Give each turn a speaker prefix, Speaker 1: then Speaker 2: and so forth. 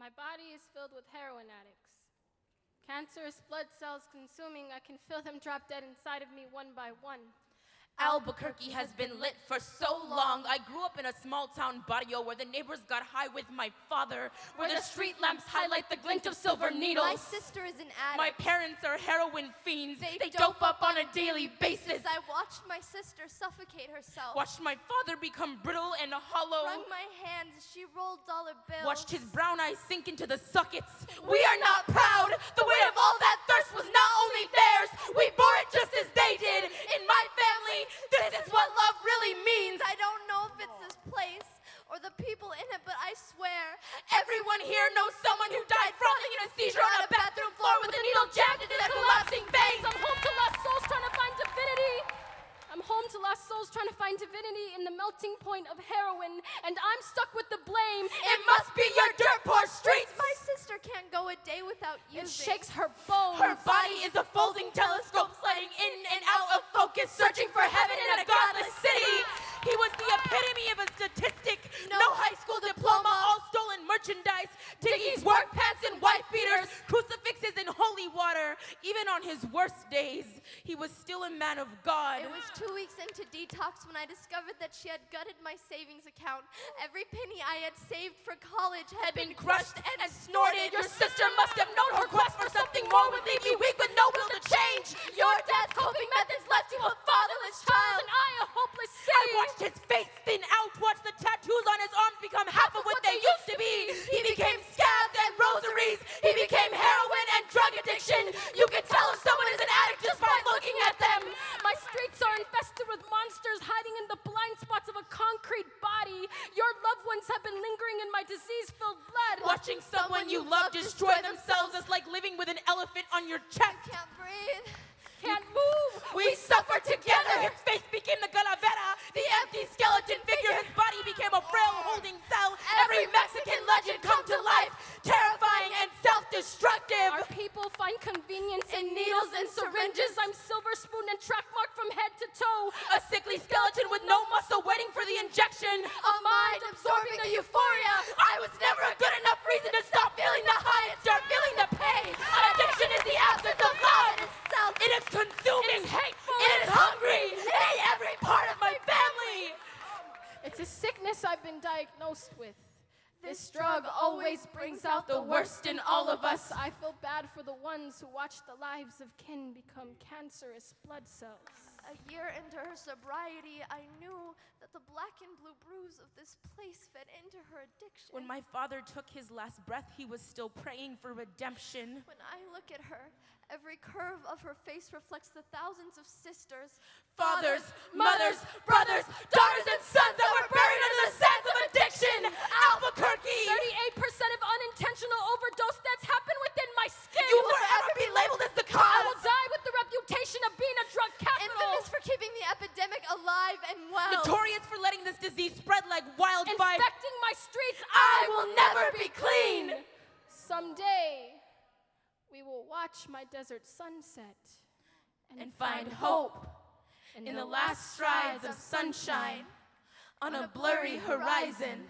Speaker 1: My body is filled with heroin addicts. Cancerous blood cells consuming, I can feel them drop dead inside of me one by one.
Speaker 2: Albuquerque has been lit for so long. I grew up in a small town barrio where the neighbors got high with my father, where the street lamps highlight the glint of silver needles.
Speaker 3: My sister is an addict.
Speaker 2: My parents are heroin fiends. They dope up on a daily basis.
Speaker 3: I watched my sister suffocate herself.
Speaker 2: Watched my father become brittle and hollow.
Speaker 3: Wrung my hands as she rolled dollar bills.
Speaker 2: Watched his brown eyes sink into the sockets. We are not proud. The weight of all that thirst was not only theirs. We bore it just as they did. In my family, this is what love really means.
Speaker 3: I don't know if it's this place or the people in it, but I swear
Speaker 2: everyone here knows someone who died frothing in a seizure on a bathroom floor with a needle jammed into their collapsing veins.
Speaker 1: I'm home to lost souls trying to find divinity. I'm home to lost souls trying to find divinity in the melting point of heroin, and I'm stuck with the blame.
Speaker 2: It must be your dirt poor streets.
Speaker 3: My sister can't go a day without using.
Speaker 1: It shakes her bones.
Speaker 2: Her body is a folding telescope sliding in and out of focus, searching for heaven in a godless city. He was the epitome of a statistic. No high school diploma, all stolen merchandise. Diggy's work pants and wife beaters, crucifixes and holy water. Even on his worst days, he was still a man of God.
Speaker 3: It was 2 weeks into detox when I discovered that she had gutted my savings account. Every penny I had saved for college
Speaker 2: had been crushed and snorted. Your sister must have known her quest for something more would leave you weak with no will to change. Your dad's coping methods left you a fatherless child.
Speaker 1: And I a hopeless city.
Speaker 2: I watched his face thin out, watched the tattoos on his arms become half of what they used to be. He became scabs and rosaries. He became heroin and drug addiction. You can tell if someone is an addict just by looking at them.
Speaker 1: My streets are infested with monsters hiding in the blind spots of a concrete body. Your loved ones have been lingering in my disease-filled blood.
Speaker 2: Watching someone you love destroy themselves is like living with an elephant on your chest.
Speaker 3: Can't breathe.
Speaker 1: Can't move.
Speaker 2: We suffered together. His face became the calavera, the empty skeleton figure. His body became a frail holding cell. Every Mexican legend come to life, terrifying and self-destructive.
Speaker 1: Our people find convenience in needles and syringes. I'm silver spoon and track marked from head to toe.
Speaker 2: A sickly skeleton with no muscle waiting for the injection.
Speaker 3: A mind absorbing the euphoria.
Speaker 2: I was never a good enough reason to stop feeling the high and start feeling the pain. Addiction is the absence of love. It is consuming.
Speaker 1: It is hateful.
Speaker 2: It is hungry. It ate every part of my family.
Speaker 1: It's a sickness I've been diagnosed with. This drug always brings out the worst in all of us. I feel bad for the ones who watch the lives of kin become cancerous blood cells.
Speaker 3: A year into her sobriety, I knew that the black and blue bruise of this place fed into her addiction.
Speaker 2: When my father took his last breath, he was still praying for redemption.
Speaker 3: When I look at her, every curve of her face reflects the thousands of sisters,
Speaker 2: Fathers, mothers, brothers, daughters, and sons that were buried under the sands of addiction. Albuquerque!
Speaker 1: 38% of unintentional overdose deaths happen within my skin.
Speaker 2: You will forever be labeled as the
Speaker 1: I will
Speaker 2: cause.
Speaker 1: die with the reputation of being a drug capital.
Speaker 3: infamous for keeping the epidemic alive and well.
Speaker 2: Notorious for letting this disease spread like wildfire.
Speaker 1: Infecting my streets,
Speaker 2: I will never be clean.
Speaker 1: Someday, we will watch my desert sunset
Speaker 2: And find hope in the last strides of sunshine on a blurry horizon.